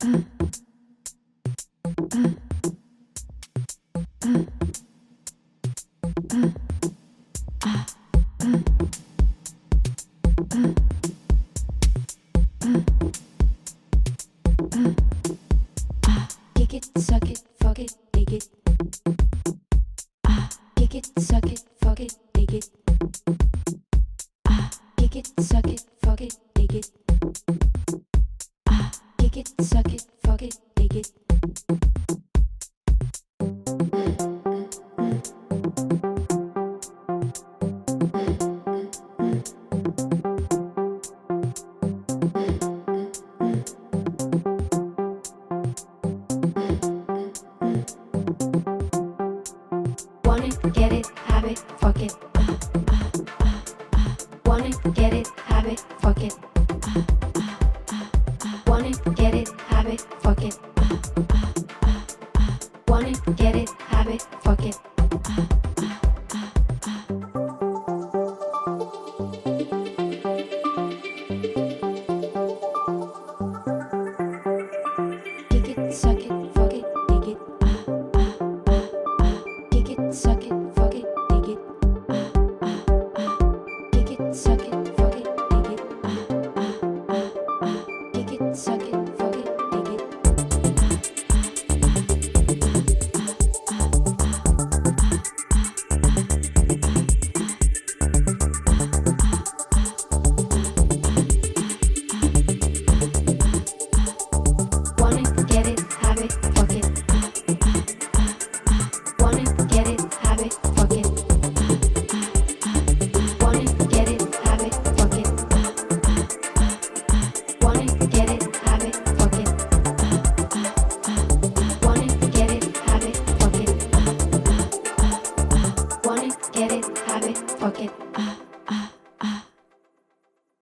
Kick it, suck it, fuck it, dig it. Kick it, suck it, fuck it, dig it. Kick it, suck it, fuck it, dig it. Kick it, suck it, fuck it, dig it. Want it, get it, have it, fuck it. Want it, get it, have it, fuck it. Want it, get it, have it, fuck it. Want it, get it, have it, fuck it. Kick it, suck it, fuck it, dig it. Kick it, suck it, fuck it, dig it. Kick it, suck it, fuck it, dig it. Kick it, suck it, fuck it, dig it. Want it, get it, have it, fuck it. Want it, get it, have it, fuck it. Want it, get it, have it, fuck it. Want it, get it, have it, fuck it. Want it, get it, have it, fuck it. Want it, get it, have it, fuck it.